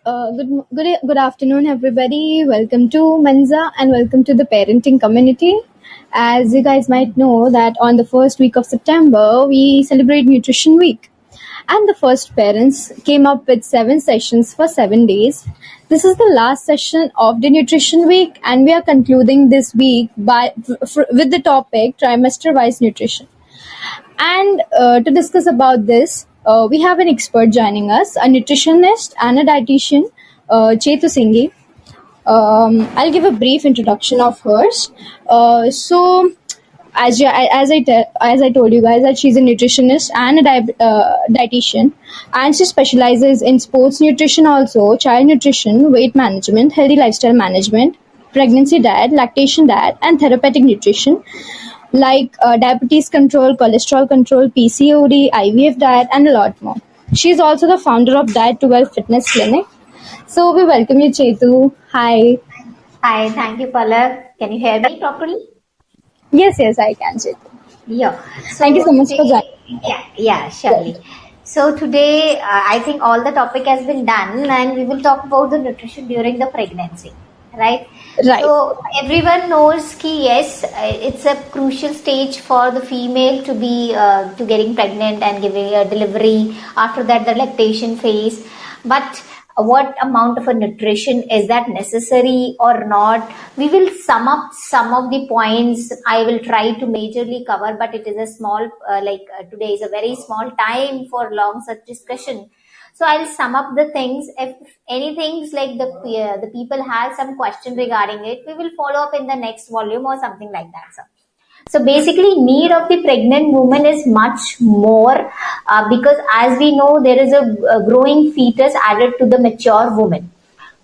Good afternoon, everybody. Welcome to Menza and welcome to the parenting community. As you guys might know, that on the first week of September, we celebrate Nutrition Week. And the first parents came up with 7 sessions for 7 days. This is the last session of the Nutrition Week, and we are concluding this week with the topic trimester wise nutrition. And to discuss about this, we have an expert joining us, a nutritionist and a dietitian, Chetu Singhi. I'll give a brief introduction of hers. As I told you guys that she's a nutritionist and a dietitian, and she specializes in sports nutrition, also child nutrition, weight management, healthy lifestyle management, pregnancy diet, lactation diet, and therapeutic nutrition like diabetes control, cholesterol control, PCOD, IVF diet, and a lot more. She is also the founder of Diet to Well Fitness Clinic. So we welcome you, Chetu. Hi. Hi, thank you, Palak. Can you hear me properly? Yes, I can, Chetu. Yeah. Thank you so much for joining. Yeah, surely. So today, I think all the topic has been done, and we will talk about the nutrition during the pregnancy, right? Right. So everyone knows that yes, it's a crucial stage for the female to be to getting pregnant and giving a delivery. After that, the lactation phase, but what amount of a nutrition is that necessary or not? We will sum up some of the points. I will try to majorly cover, but it is a small today is a very small time for long such discussion. So I'll sum up the things. If anything like the people have some question regarding it, we will follow up in the next volume or something like that. So basically, need of the pregnant woman is much more because as we know, there is a growing fetus added to the mature woman.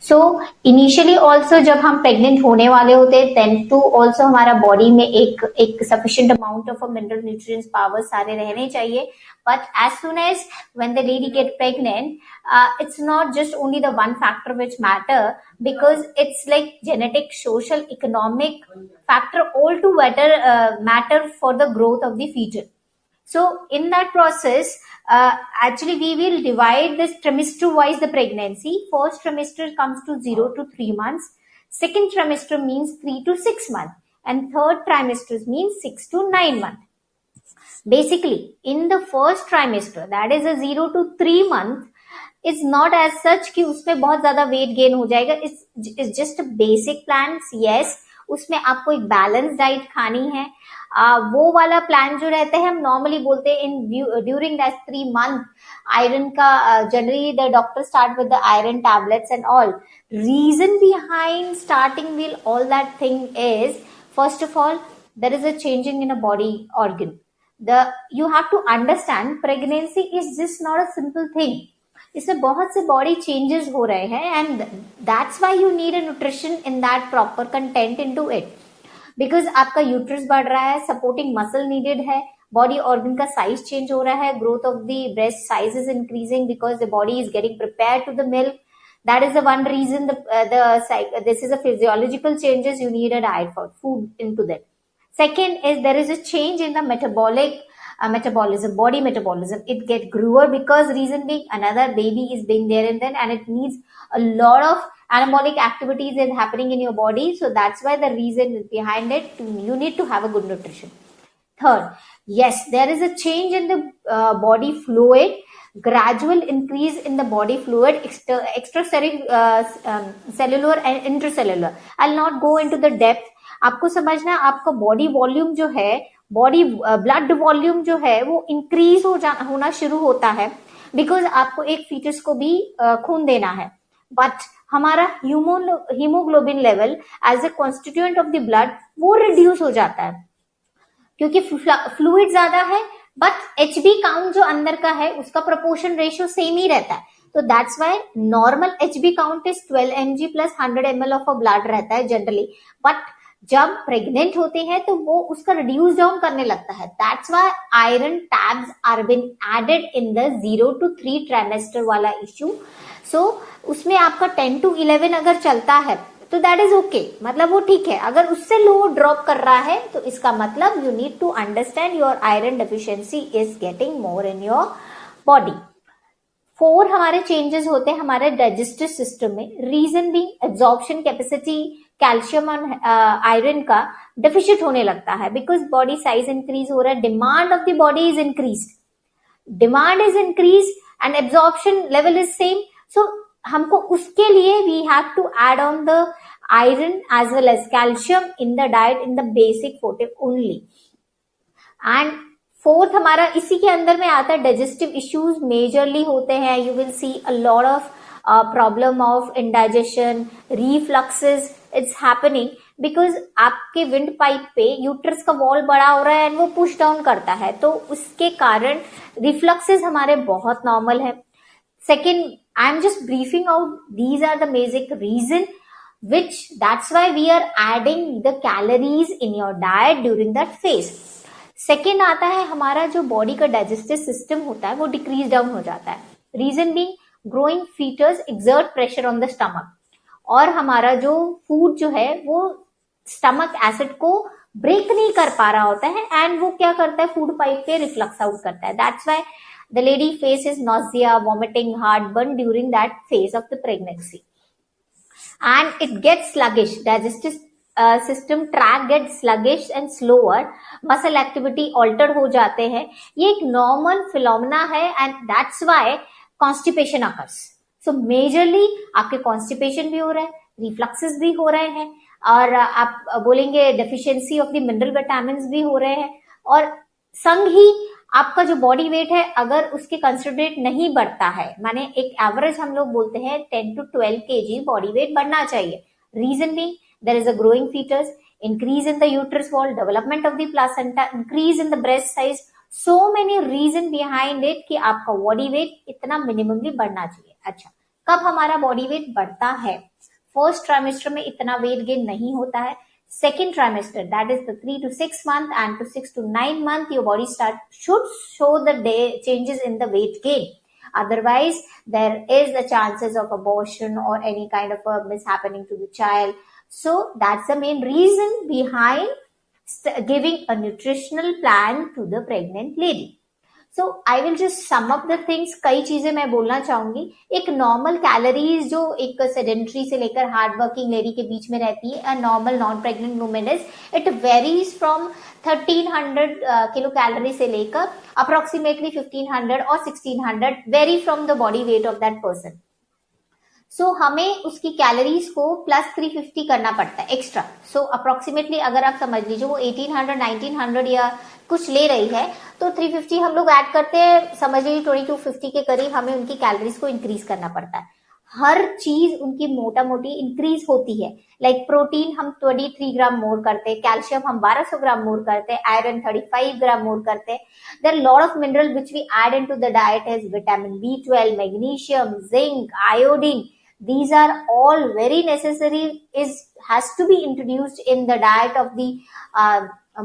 So initially also जब हम pregnant होने वाले होते हैं then to also हमारा body में एक sufficient amount of mineral nutrients power सारे रहने चाहिए. But as soon as when the lady get pregnant, it's not just only the one factor which matter, because it's like genetic, social, economic factor all together matter for the growth of the fetus. So in that process, actually we will divide this trimester wise the pregnancy. First trimester comes to 0 to 3 months. Second trimester means 3 to 6 months. And third trimester means 6 to 9 months. Basically, in the first trimester, that is a 0 to 3 month, is not as such कि उसमें बहुत ज्यादा weight gain हो जाएगा. It's just a basic plans. Yes, उसमें आपको एक balance diet खानी है. वो वाला प्लान जो रहता है हम नॉर्मली बोलते हैं in during that 3 month iron का generally the doctor start with the iron tablets and all. Reason behind starting will all that thing is first of all there is a changing in a body organ. You have to understand pregnancy is just not a simple thing. इसमें बहुत से body changes हो रहे हैं and that's why you need a nutrition in that proper content into it. Because आपका uterus बढ़ रहा है, सपोर्टिंग मसल नीडेड है, बॉडी ऑर्गन का साइज चेंज हो रहा है, growth of the breast size is increasing because the body is getting prepare to the milk. That is the one reason this is a physiological changes. You need a diet for food into that. Second is there is a change in the metabolism, body metabolism. It get grewer because reason being another baby is being there and it needs a lot of anabolic activities is happening in your body. So that's why the reason behind it, you need to have a good nutrition. Third, yes, there is a change in the body fluid, gradual increase in the body fluid, cellular and intracellular. I'll not go into the depth. आपको समझना है आपका body volume जो है, body blood volume जो है वो increase होना शुरू होता है बिकॉज आपको एक फीटस को भी खून देना है. बट हमारा haemoglobin level as a constituent of the blood वो रिड्यूस हो जाता है क्योंकि फ्लूइड ज्यादा है, बट एचबी काउंट जो अंदर का है उसका प्रोपोर्शन रेशियो सेम ही रहता है. तो that's why normal HB count is 12 mg plus 100 ml of a blood रहता है जनरली. बट जब प्रेग्नेंट होते हैं तो वो उसका रिड्यूस डाउन करने लगता है. That's why iron tabs are been added in the 0 to 3 trimester वाला इश्यू. सो उसमें आपका 10 to 11 अगर चलता है तो दैट इज ओके, मतलब वो ठीक है. अगर उससे लो ड्रॉप कर रहा है तो इसका मतलब you need to understand your iron deficiency is getting more in your body. 4 हमारे चेंजेस होते हैं हमारे डाइजेस्टिव सिस्टम में, रीजन भी एब्जॉर्प्शन कैपेसिटी कैल्शियम और आयरन का डेफिशिट होने लगता है, बिकॉज बॉडी साइज इंक्रीज हो रहा है, demand of the body is increase, demand is increase and absorption level is same. So हमको उसके लिए we have to add on the iron as well as calcium in the diet in the basic forte only. And fourth हमारा इसी के अंदर में आता है डाइजेस्टिव इश्यूज मेजरली होते हैं. You will see a lot of problem of indigestion, refluxes, it's happening because आपके विंड पाइप पे यूट्रस का वॉल बड़ा हो रहा है एंड वो पुश डाउन करता है, तो उसके कारण रिफ्लक्सेस हमारे बहुत नॉर्मल है. Second, I am just briefing out, these are the basic reason which that's why we are adding the calories in your diet during that phase. Second आता है हमारा जो बॉडी का डाइजेस्टिव सिस्टम होता है वो डिक्रीज डाउन हो जाता है. Reason being growing foetus exert pressure on the stomach, और हमारा जो फूड जो है वो स्टमक एसिड को ब्रेक नहीं कर पा रहा होता है एंड वो क्या करता है फूड पाइप पे रिफ्लक्स आउट करता है. That's why the lady faces nausea, vomiting, heartburn during that phase of the pregnancy. And it gets sluggish, digestive system track gets sluggish and slower, muscle activity altered हो जाते हैं. ये एक normal phenomena है and that's why constipation occurs. So majorly आपके constipation भी हो रहा है, refluxes भी हो रहे हैं, और आप बोलेंगे deficiency of the mineral vitamins भी हो रहे हैं, और संग ही आपका जो बॉडी वेट है अगर उसके कंसिडरेट नहीं बढ़ता है, माने एक एवरेज हम लोग बोलते हैं 10 to 12 kg बॉडी वेट बढ़ना चाहिए. Reason being there is a growing foetus, increase in the uterus wall, development of the placenta, increase in the breast size, so many reason behind it कि आपका body weight इतना minimally बढ़ना चाहिए. अच्छा, कब हमारा बॉडी वेट बढ़ता है? फर्स्ट ट्राइमेस्टर में इतना वेट गेन नहीं होता है. Second trimester, that is the 3 to 6 month, and to 6 to 9 month your body should show the changes in the weight gain. Otherwise there is the chances of abortion or any kind of a mishappening to the child. So that's the main reason behind giving a nutritional plan to the pregnant lady. So I will just sum up the things. कई चीजें मैं बोलना चाहूंगी. एक normal calories जो एक sedentary से लेकर हार्ड वर्किंग लेडी के बीच में रहती है, normal non pregnant women is, it varies from 1300 kilo calorie से लेकर अप्रोक्सीमेटली 1500 और 1600, very from the body weight of that person. So हमें उसकी कैलोरीज को प्लस 350 करना पड़ता है एक्स्ट्रा. सो अप्रोक्सीमेटली अगर आप समझ लीजिए वो 1800 1900 या कुछ ले रही है, तो 350 हम लोग ऐड करते हैं, समझ लीजिए 2250 के करीब हमें उनकी कैलोरीज को इंक्रीज करना पड़ता है. हर चीज उनकी मोटा मोटी इंक्रीज होती है. लाइक प्रोटीन हम 23 ग्राम मोर करते हैं, कैल्शियम हम 1200 ग्राम मोर करते हैं, आयरन 35 ग्राम मोर करते हैं. There are lot of mineral which we add into the diet as vitamin B12, magnesium, zinc, iodine. These are all very necessary, has to be introduced in the diet of the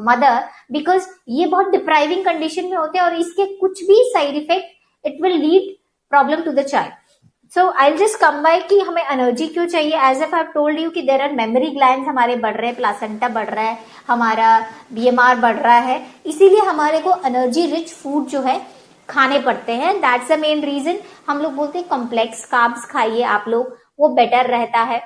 mother, because ये बहुत depriving condition में होते हैं और इसके कुछ भी side effect it will lead problem to the child. So I'll just come by कि हमें एनर्जी क्यों चाहिए. As if I've told you कि there are memory glands हमारे बढ़ रहे हैं, प्लासेंटा बढ़ रहा है, हमारा BMR बढ़ रहा है, इसीलिए हमारे को एनर्जी रिच फूड जो है खाने पड़ते हैं. That's the main reason. हम लोग बोलते हैं कॉम्प्लेक्स कार्ब्स खाइए आप लोग, वो बेटर रहता है,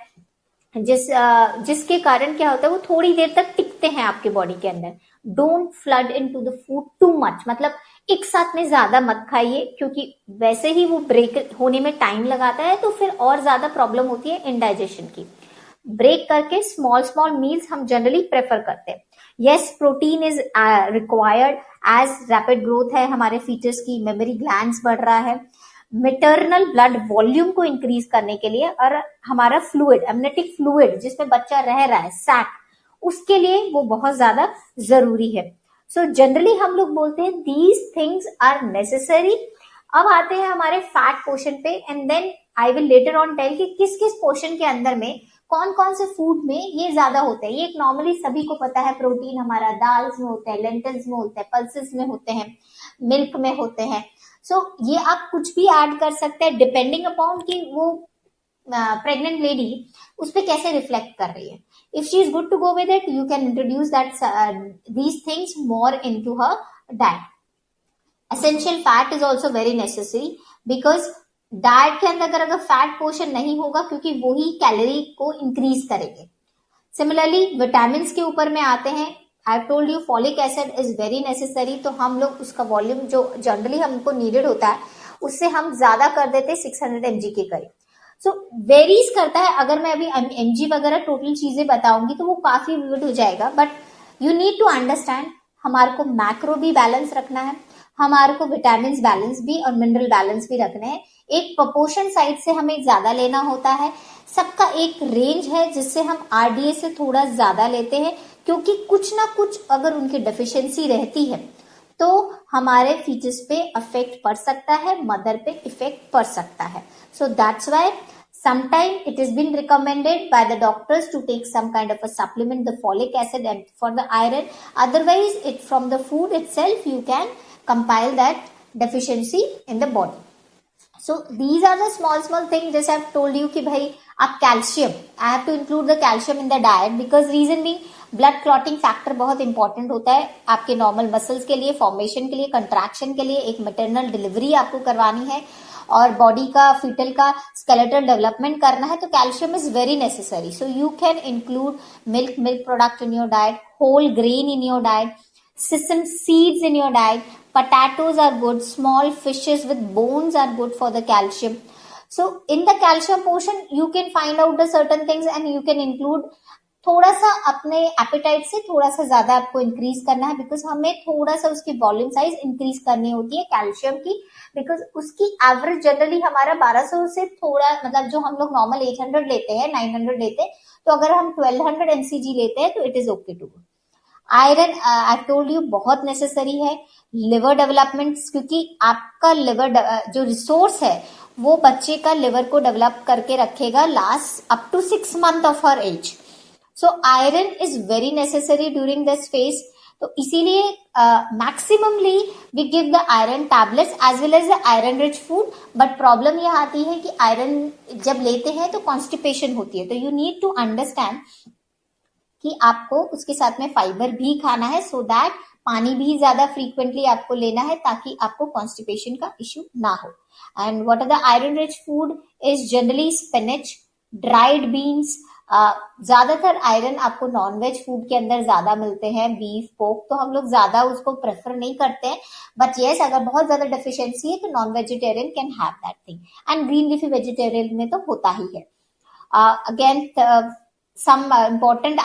जिसके कारण क्या होता है वो थोड़ी देर तक टिकते हैं आपके बॉडी के अंदर. Don't flood into the food too much, मतलब एक साथ में ज्यादा मत खाइए, क्योंकि वैसे ही वो ब्रेक होने में टाइम लगाता है, तो फिर और ज्यादा प्रॉब्लम होती है इंडाइजेशन की. ब्रेक करके स्मॉल स्मॉल मील्स हम जनरली प्रेफर करते हैं. Yes, protein is required as rapid growth है हमारे फीचर्स की, मेमोरी ग्लैंड्स बढ़ रहा है, मेटर्नल ब्लड वॉल्यूम को इंक्रीज करने के लिए, और हमारा फ्लूइड, एमनेटिक फ्लूइड जिसमें बच्चा रह रहा है, सैक, उसके लिए वो बहुत ज्यादा जरूरी है. सो जनरली हम लोग बोलते हैं दीज थिंग्स आर नेसेसरी. अब आते हैं हमारे फैट पोर्शन पे, and then I will later on tell कि किस किस पोर्शन के अंदर में कौन कौन से फूड में ये ज्यादा होते हैं. ये एक नॉर्मली सभी को पता है, प्रोटीन हमारा दाल्स में होता है, लेंटिल्स में होता है, पल्सेस में होते हैं, मिल्क में होते हैं. सो ये आप कुछ भी ऐड कर सकते हैं डिपेंडिंग अपॉन कि वो प्रेग्नेंट लेडी उस पर कैसे रिफ्लेक्ट कर रही है. If she is good to go with it, you can introduce that these things more into her diet. Essential fat is also very necessary because diet के अंदर अगर फैट पोर्शन नहीं होगा, क्योंकि वही कैलोरी को इंक्रीज करेंगे। सिमिलरली विटामिन के ऊपर में आते हैं। आई told you folic acid is very necessary, तो हम लोग उसका वॉल्यूम जो जनरली हमको नीडेड होता है उससे हम ज्यादा कर देते हैं, 600 mg के करीब। सो वेरीज करता है, अगर मैं अभी mg वगैरह टोटल चीजें बताऊंगी तो वो काफी विविड हो जाएगा, but you need to understand हमारे को मैक्रो भी बैलेंस रखना है, हमारे को विटामिन बैलेंस भी और मिनरल बैलेंस भी रखने हैं। एक प्रोपोर्शन साइड से हमें ज्यादा लेना होता है, सबका एक रेंज है जिससे हम आरडीए से थोड़ा ज्यादा लेते हैं, क्योंकि कुछ ना कुछ अगर उनकी डेफिशिएंसी रहती है तो हमारे फीचर्स पे इफेक्ट पड़ सकता है, मदर पे इफेक्ट पड़ सकता है। So that's why sometime it has been recommended by the doctors to take some kind of a supplement, the folic acid and for the iron. Otherwise it from the food itself you can compile that deficiency in the body. So these are the small things, जैसे I've told you कि भाई आप calcium, I have to include the calcium in the diet because reason being blood clotting factor बहुत important होता है आपके normal muscles के लिए, फॉर्मेशन के लिए, कंट्रैक्शन के लिए, एक मैटरनल डिलीवरी आपको करवानी है और बॉडी का फीटल का स्केलेटल डेवलपमेंट करना है, तो calcium is very necessary. So you can include milk product in your diet, whole grain in your diet, sesame seeds in your diet, potatoes are good, small fishes with bones are good for the calcium. So in the calcium portion you can find out the certain things and you can include थोड़ा सा अपने apatite से थोड़ा सा ज्यादा आपको increase करना है, बिकॉज हमें थोड़ा सा उसकी वॉल्यूम साइज इंक्रीज करनी होती है कैल्शियम की, बिकॉज उसकी एवरेज जनरली हमारा 1200 से थोड़ा, मतलब जो हम लोग नॉर्मल 800 लेते हैं, 900 लेते हैं, तो अगर हम 1200 mcg लेते हैं तो it is okay to. Iron I told you बहुत नेसेसरी है लिवर डेवलपमेंट, क्योंकि आपका लिवर जो रिसोर्स है वो बच्चे का लिवर को डेवलप करके रखेगा last up to 6 months of her age. So iron is very necessary during this phase, तो इसीलिए maximally we give the iron tablets as well as the iron rich food. But problem यह आती है कि iron जब लेते हैं तो कॉन्स्टिपेशन होती है, तो यू नीड टू अंडरस्टैंड कि आपको उसके साथ में फाइबर भी खाना है, सो दैट पानी भी ज्यादा फ्रीक्वेंटली आपको लेना है ताकि आपको कॉन्स्टिपेशन का इश्यू ना हो। And what are the iron rich food is generally spinach, dried beans. ज्यादातर आयरन आपको नॉनवेज फूड के अंदर ज्यादा मिलते हैं, बीफ पोर्क तो हम लोग ज्यादा उसको प्रेफर नहीं करते हैं, बट यस अगर बहुत ज्यादा डेफिशिएंसी है तो non vegetarian can have that thing, and green leafy vegetarian में तो होता ही है। Again some important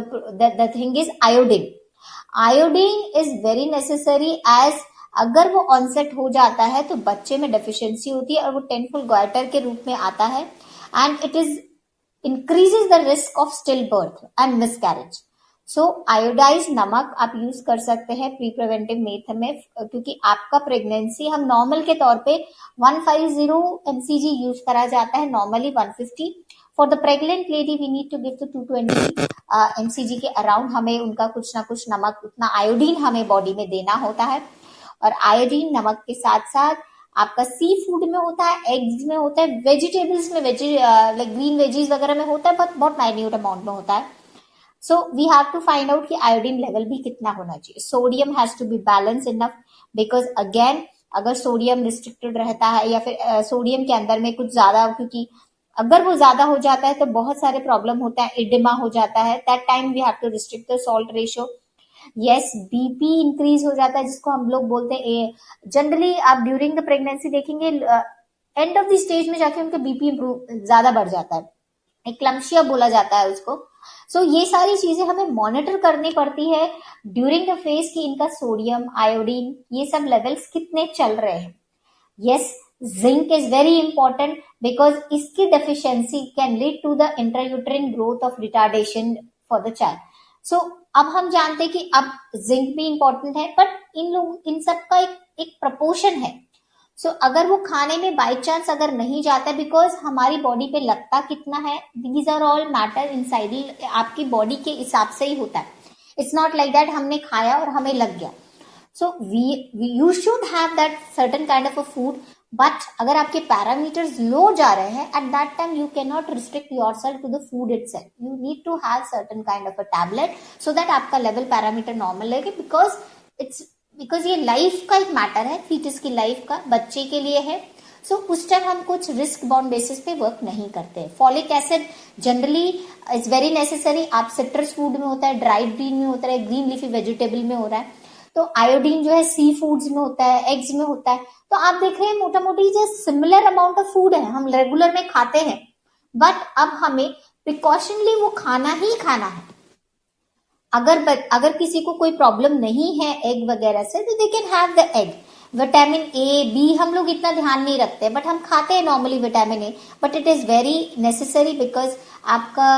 the thing is iodine. Iodine is very necessary as अगर वो ऑनसेट हो जाता है तो बच्चे में डेफिशिएंसी होती है और वो टेंफुल गॉइटर के रूप में आता है, and it is increases the risk of still birth and miscarriage. So iodise नमक आप यूज कर सकते हैं प्री प्रिवेंटिव मेथड में, क्योंकि आपका प्रेगनेंसी हम नॉर्मल के तौर पे 150 mcg यूज करा जाता है, normally 150। For the pregnant lady we need to give to 220 mcg के अराउंड हमें उनका कुछ ना कुछ नमक, उतना आयोडीन हमें बॉडी में देना होता है। और आयोडीन नमक के साथ साथ आपका सी फूड में होता है, एग्स में होता है, वेजिटेबल्स में लाइक ग्रीन वेजीज वगैरह में होता है, बट बहुत माइन्यूट अमाउंट में होता है। So we have to find out कि आयोडीन लेवल भी कितना होना चाहिए। Sodium has to be balance enough, because again अगर सोडियम रिस्ट्रिक्टेड रहता है या फिर सोडियम के अंदर में कुछ ज्यादा, क्योंकि अगर वो ज्यादा हो जाता है तो बहुत सारे प्रॉब्लम होता है, इडिमा हो जाता है, that time we have to restrict the salt ratio. Yes BP increase हो जाता है, जिसको हम लोग बोलते हैं, जनरली आप ड्यूरिंग द प्रेगनेंसी देखेंगे एंड ऑफ द स्टेज में जाके उनका बीपी ज्यादा बढ़ जाता है, एक्लम्शिया बोला जाता है उसको। सो ये सारी चीजें हमें मॉनिटर करनी पड़ती है ड्यूरिंग द फेज कि इनका सोडियम, आयोडीन, ये सब लेवल्स कितने चल रहे हैं। Yes zinc is very important because इसकी deficiency can lead to the intrauterine growth of retardation for the child. So अब हम जानते हैं कि अब जिंक भी इंपॉर्टेंट है, बट इन सब का एक प्रपोर्शन है। सो अगर वो खाने में बाई चांस अगर नहीं जाता, बिकॉज हमारी बॉडी पे लगता कितना है, these are all matter inside, आपकी बॉडी के हिसाब से ही होता है। इट्स नॉट लाइक दैट हमने खाया और हमें लग गया। So you should have that certain kind of a food, but अगर आपके पैरामीटर्स लो जा रहे हैं at that time you can not restrict yourself to the food itself, you need to have certain kind of a tablet so that आपका level parameter normal लगे, because ये life का एक मैटर है, foetus की लाइफ का, बच्चे के लिए है। सो उस टाइम हम कुछ रिस्क बाउंड बेसिस पे वर्क नहीं करते। Folic acid generally is very necessary. आप सिट्रस फूड में होता है, ड्राइड ग्रीन में होता है, ग्रीन लीफी वेजिटेबल में हो रहा है। तो आयोडीन जो है सी फूड्स में होता है, एग्स में होता है। तो आप देख रहे हैं मोटा मोटी जो सिमिलर अमाउंट ऑफ फूड है, हम रेगुलर में खाते हैं, बट अब हमें प्रिकॉशनली वो खाना ही खाना है। अगर किसी को कोई प्रॉब्लम नहीं है एग वगैरह से, तो they can have the egg. Vitamin A B हम लोग इतना ध्यान नहीं रखते, बट हम खाते हैं normally vitamin A, but it is very necessary because आपका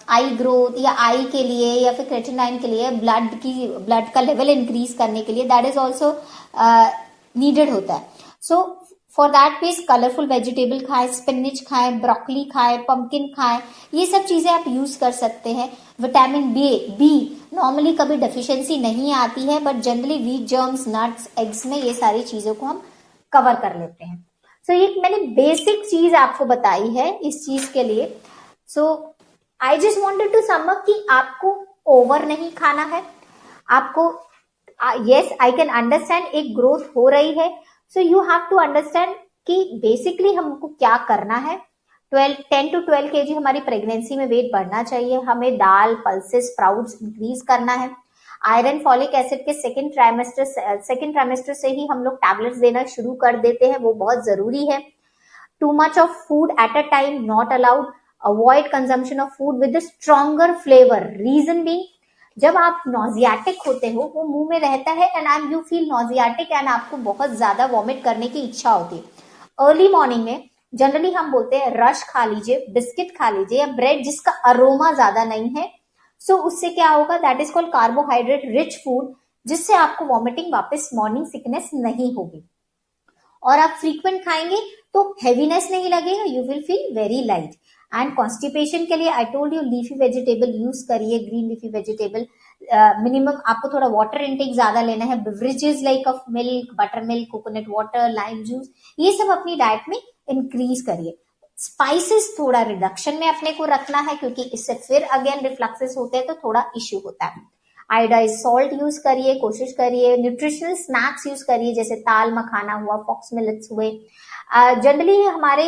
आई ग्रोथ या आई के लिए या फिर क्रेटिनाइन के लिए ब्लड का लेवल इंक्रीज करने के लिए दैट इज ऑल्सो नीडेड होता है। So for that piece colourful vegetable खाएं, स्पिनिच खाएं, ब्रोकली खाएं, पंपकिन खाएं, ये सब चीजें आप यूज कर सकते हैं। विटामिन बी नॉर्मली कभी डेफिशिएंसी नहीं आती है, but generally wheat, germs, nuts, eggs में ये सारी चीजों को हम कवर कर लेते हैं। सो ये मैंने बेसिक चीज आपको बताई है इस चीज के लिए। So I just wanted to sum up कि आपको ओवर नहीं खाना है। आपको यस आई कैन अंडरस्टैंड एक ग्रोथ हो रही है, so you have to understand कि बेसिकली हमको क्या करना है। 10 to 12 केजी हमारी प्रेगनेंसी में वेट बढ़ना चाहिए। हमें दाल, पल्सेस, स्प्राउट्स इंक्रीज करना है। आयरन, फॉलिक एसिड के सेकेंड ट्राइमेस्टर से ही हम लोग टैबलेट्स देना शुरू कर देते हैं, वो बहुत जरूरी है। Too much of food at a time not allowed. Avoid consumption of food with stronger flavour. Reason being, जब आप नॉजियाटिक होते हो, वो मुंह में रहता है एंड यू फील नॉजियाटिक एंड आपको बहुत ज्यादा वॉमिट करने की इच्छा होती है। अर्ली मॉर्निंग में जनरली हम बोलते हैं रश खा लीजिए, बिस्किट खा लीजिए या ब्रेड जिसका अरोमा ज्यादा नहीं है। सो उससे क्या होगा, that is called carbohydrate rich food, जिससे आपको वॉमिटिंग वापस मॉर्निंग सिकनेस नहीं होगी। और आप फ्रीक्वेंट खाएंगे तो हैवीनेस नहीं लगेगा, you will feel very light. And constipation के लिए आई told you leafy vegetable use करिए, ग्रीन लीफी वेजिटेबल। मिनिमम आपको थोड़ा वाटर इंटेक ज्यादा लेना है। Beverages like of milk, butter milk, coconut water, lime juice, ये सब अपनी डाइट में इंक्रीज करिए। स्पाइसेस थोड़ा रिडक्शन में अपने को रखना है, क्योंकि इससे फिर अगेन रिफ्लक्सेस होते हैं तो थोड़ा इश्यू होता है। आयोडाइज सॉल्ट यूज करिए, कोशिश करिए। न्यूट्रिशनल स्नैक्स यूज करिए, जैसे ताल मखाना हुआ, फॉक्स मिलेट्स हुए। जनरली हमारे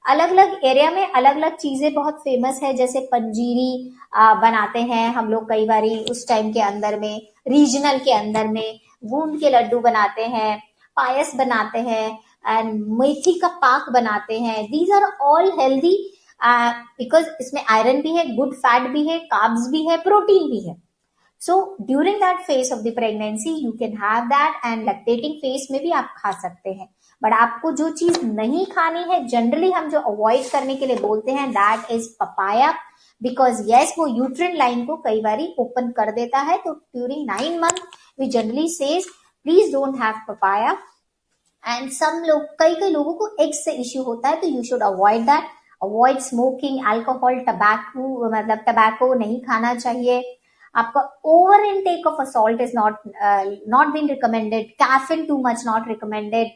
अलग अलग एरिया में अलग अलग चीजें बहुत फेमस है, जैसे पंजीरी बनाते हैं हम लोग कई बारी उस टाइम के अंदर में। रीजनल के अंदर में गूंद के लड्डू बनाते हैं, पायस बनाते हैं एंड मेथी का पाक बनाते हैं। These are all healthy because इसमें आयरन भी है, गुड फैट भी है, कार्ब्स भी है, प्रोटीन भी है। So during that phase of the pregnancy you can have that, and lactating phase में भी आप खा सकते हैं। बट आपको जो चीज नहीं खानी है, जनरली हम जो अवॉइड करने के लिए बोलते हैं, that is papaya, because yes वो यूट्रिन लाइन को कई बारी ओपन कर देता है। तो during 9 month we generally says please don't have papaya. And कई लोगों को एग्स से इश्यू होता है, तो you should avoid that. Avoid smoking, alcohol, tobacco, मतलब टबैको नहीं खाना चाहिए। आपका over intake of salt is not been recommended. Caffeine too much not recommended.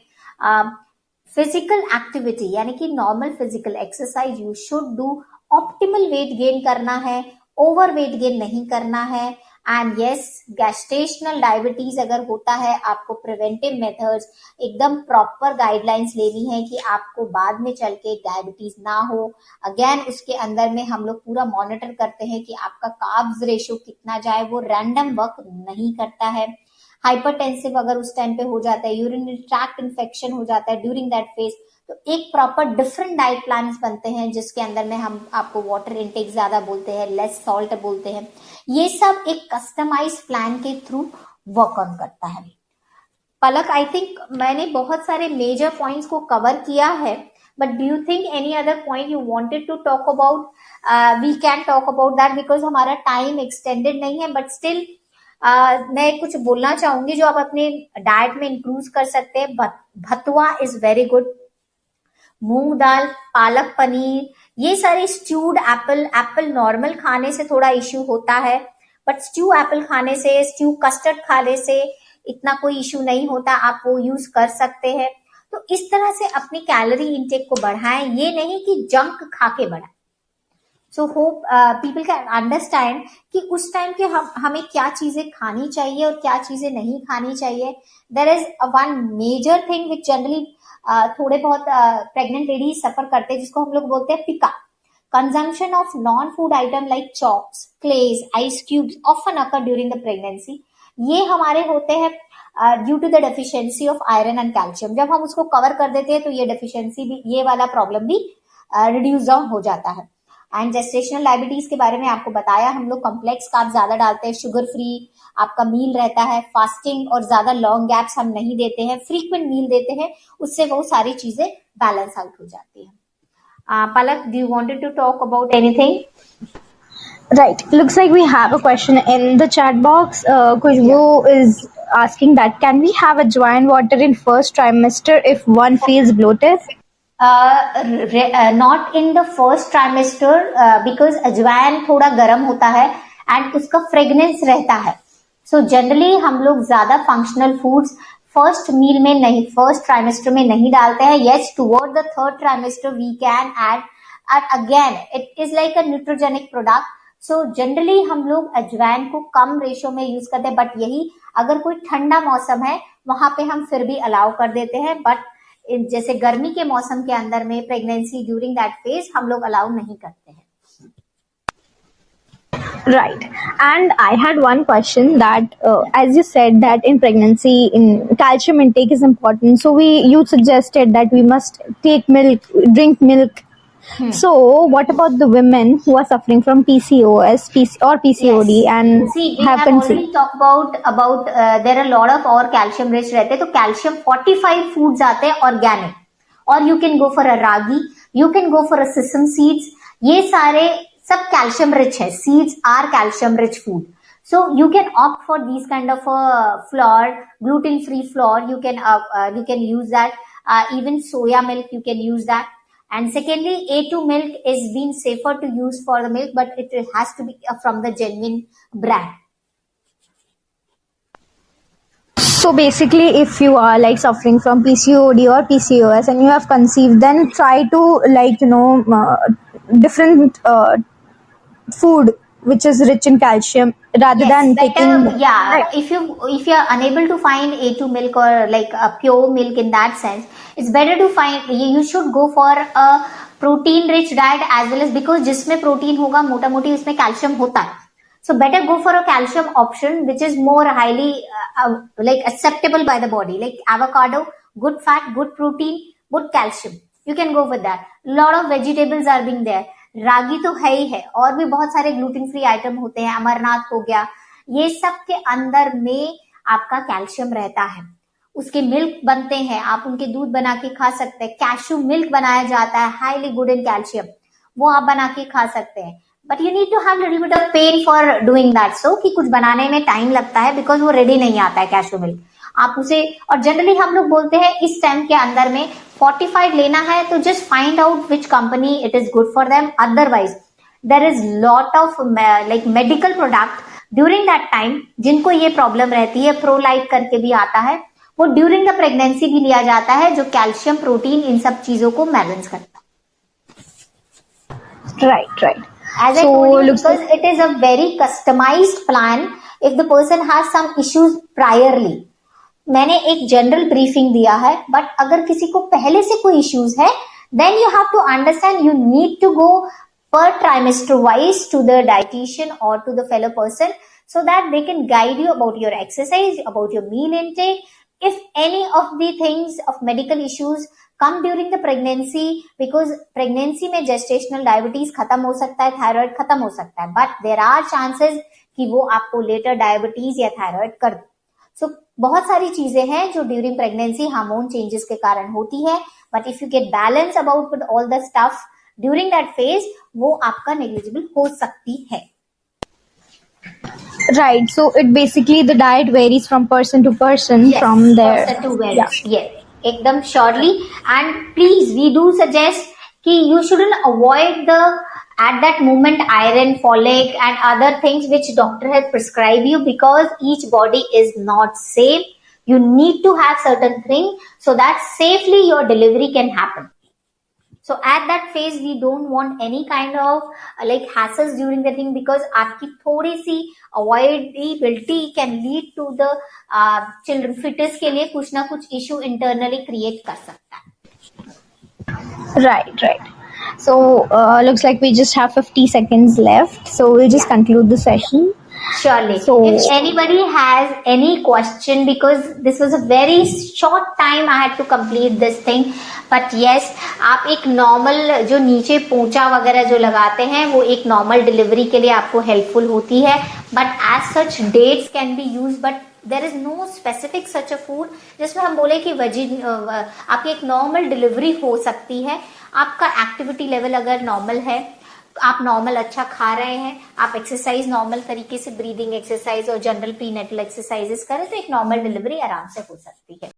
Physical activity यानी कि normal physical exercise you should do. Optimal weight gain करना है, over weight gain नहीं करना है। एंड यस, गैस्ट्रेशनल डायबिटीज अगर होता है, आपको प्रिवेंटिव मेथड्स एकदम प्रॉपर गाइडलाइंस लेनी है कि आपको बाद में चल के डायबिटीज ना हो। अगेन उसके अंदर में हम लोग पूरा मॉनिटर करते हैं कि आपका कार्ब्स रेशियो कितना जाए, वो रैंडम वर्क नहीं करता है। हाइपरटेंसिव अगर उस टाइम पे हो जाता है, यूरिनरी ट्रैक्ट इन्फेक्शन हो जाता है ड्यूरिंग दैट फेज, तो एक प्रॉपर डिफरेंट डाइट प्लान बनते हैं, जिसके अंदर में हम आपको वाटर इनटेक ज्यादा बोलते हैं, लेस सॉल्ट बोलते हैं। ये सब एक कस्टमाइज प्लान के थ्रू वर्क ऑन करता है। पलक, आई थिंक मैंने बहुत सारे मेजर पॉइंट्स को कवर किया है, but do you think any other point you wanted to talk about? We can talk about that because हमारा टाइम एक्सटेंडेड नहीं है, बट स्टिल मैं कुछ बोलना चाहूंगी जो आप अपने डाइट में इंक्लूड कर सकते हैं। भतुआ इज वेरी गुड। मूंग दाल, पालक पनीर, ये सारे स्ट्यूड एप्पल नॉर्मल खाने से थोड़ा इश्यू होता है, बट स्ट्यू एप्पल खाने से, स्ट्यू कस्टर्ड खाने से इतना कोई इश्यू नहीं होता, आप वो यूज कर सकते हैं। तो इस तरह से अपनी कैलोरी इंटेक को बढ़ाएं, ये नहीं कि जंक खा के बढ़ाएं। So hope people can understand कि उस टाइम के हमें क्या चीजें खानी चाहिए और क्या चीजें नहीं खानी चाहिए। There is one major thing which generally थोड़े बहुत प्रेग्नेंट लेडीज सफर करते हैं, जिसको हम लोग बोलते हैं पिका. Consumption of non-food item like chalks, clays, ice cubes often occur during the pregnancy. ये हमारे होते हैं due to the deficiency of iron and calcium. जब हम उसको कवर कर देते हैं तो ये डेफिशिएंसी भी, ये वाला प्रॉब्लम भी रिड्यूस डाउन हो जाता है. एंड जेस्टेशनल डायबिटीज के बारे में आपको बताया, हम लोग कॉम्प्लेक्स कार्ब ज्यादा डालते हैं, शुगर फ्री आपका मील रहता है, फास्टिंग और ज्यादा लॉन्ग गैप्स हम नहीं देते हैं, फ्रीक्वेंट मील देते हैं, उससे वो सारी चीजें बैलेंस आउट हो जाती है. Palak, do you wanted to talk about anything? Right. Looks like we have a question in the chat box. Khushbu is asking that can we have ajwain water in first trimester if one feels bloated? Not in the first trimester because अजवाइन थोड़ा गर्म होता है and उसका fragrance रहता है. सो generally हम लोग ज्यादा फंक्शनल फूड्स फर्स्ट मील में नहीं, फर्स्ट ट्राइमेस्टर में नहीं डालते हैं. Yes, toward the third trimester we can add, and again it is like a nutrigenic product. So generally हम लोग अजवाइन को कम रेशो में यूज करते हैं, बट यही अगर कोई ठंडा मौसम है वहां पे हम फिर भी अलाउ कर देते हैं. बट जैसे गर्मी के मौसम के अंदर में प्रेगनेंसी ड्यूरिंग दैट फेज हम लोग अलाउ नहीं करते हैं. Right. And I had one question that, as you said that in pregnancy, in calcium intake is important. So you suggested that we must take milk, drink milk. So what about the women who are suffering from PCOS, or PCOD, Yes. and See, we have have conceived? already talked about there are a lot of और calcium rich रहते हैं. तो calcium 45 foods आते हैं organic, और you can go for a ragi, you can go for a sesame seeds. ये सारे सब कैल्शियम रिच है. Seeds are calcium rich food. So you can opt for these kind of flour, gluten free flour. You can use that. Even soya milk you can use that. And secondly, A2 milk is being safer to use for the milk, but it has to be from the genuine brand. So basically, if you are like suffering from PCOD or PCOS and you have conceived, then try to different food which is rich in calcium rather Yes, than better. taking. Yeah, Right. if you are unable to find A2 milk or like a pure milk in that sense, it's better to find. You should go for a protein rich diet as well as, because जिसमें protein होगा मोटा मोटी उसमें calcium होता है. So better go for a calcium option which is more highly like acceptable by the body, like avocado, good fat, good protein, good calcium. You can go with that. Lot of vegetables are being there. रागी तो है ही है, और भी बहुत सारे gluten free item होते हैं, अमरनाथ हो गया. ये सब के अंदर में आपका कैल्शियम रहता है. उसके मिल्क बनते हैं, आप उनके दूध बना के खा सकते हैं. कैशू मिल्क बनाया जाता है, हाईली गुड इन कैल्शियम, वो आप बना के खा सकते हैं. But you need to have little bit of pain for doing that. So कि कुछ बनाने में टाइम लगता है बिकॉज वो रेडी नहीं आता है कैशू मिल्क. आप उसे, और जनरली हम लोग बोलते हैं इस टाइम के अंदर में फोर्टिफाइड लेना है तो just find out which company it is good for them. Otherwise there is lot of like medical product during that time जिनको ये प्रॉब्लम रहती है. प्रोलाइट करके भी आता है, वो ड्यूरिंग द प्रेगनेंसी भी लिया जाता है, जो कैल्शियम प्रोटीन इन सब चीजों को बैलेंस करता है. Right. As I told you, because it is a very customized plan if the person has some issues priorly. मैंने एक जनरल ब्रीफिंग दिया है, बट अगर किसी को पहले से कोई इश्यूज है then you have to understand, you need to go per trimester wise to the dietitian or to the fellow person so that they can guide you about your exercise, about your meal intake. If any of the things of medical issues come during the pregnancy, because pregnancy में gestational diabetes खत्म हो सकता है, thyroid खत्म हो सकता है, but there are chances कि वो आपको later diabetes या thyroid कर दे. So बहुत सारी चीजें हैं जो ड्यूरिंग प्रेगनेंसी हार्मोन चेंजेस के कारण होती है, but if you get balance about with all the stuff during that phase, वो आपका नेग्लिजिबल हो सकती है. Right. So it basically the diet varies from person to person. Yes, from their person to varies. Yes, एकदम surely. And please we do suggest कि you shouldn't avoid the at that moment iron, folic and other things which doctor has prescribed you, because each body is not same. You need to have certain thing so that safely your delivery can happen. So at that phase we don't want any kind of like hassles during the thing, because आपकी थोड़ी सी avoidability can lead to the children fetus के लिए कुछ ना कुछ issue internally create कर सकता है. Right. So, looks like we just have 50 seconds left. So, we'll just Yeah. conclude the session. Surely. So, If anybody has any question, because this was a very short time I had to complete this thing, but yes, आप एक normal जो नीचे पोंचा वगैरह जो लगाते हैं वो एक नॉर्मल डिलीवरी के लिए आपको हेल्पफुल होती है, but as such dates can be use, but there is no specific such a food जिसमें हम बोले कि आपकी एक नॉर्मल डिलीवरी हो सकती है. आपका एक्टिविटी लेवल अगर नॉर्मल है, आप नॉर्मल अच्छा खा रहे हैं, आप एक्सरसाइज नॉर्मल तरीके से ब्रीदिंग एक्सरसाइज और जनरल प्रीनेटल एक्सरसाइजेस करें तो एक नॉर्मल डिलीवरी आराम से हो सकती है.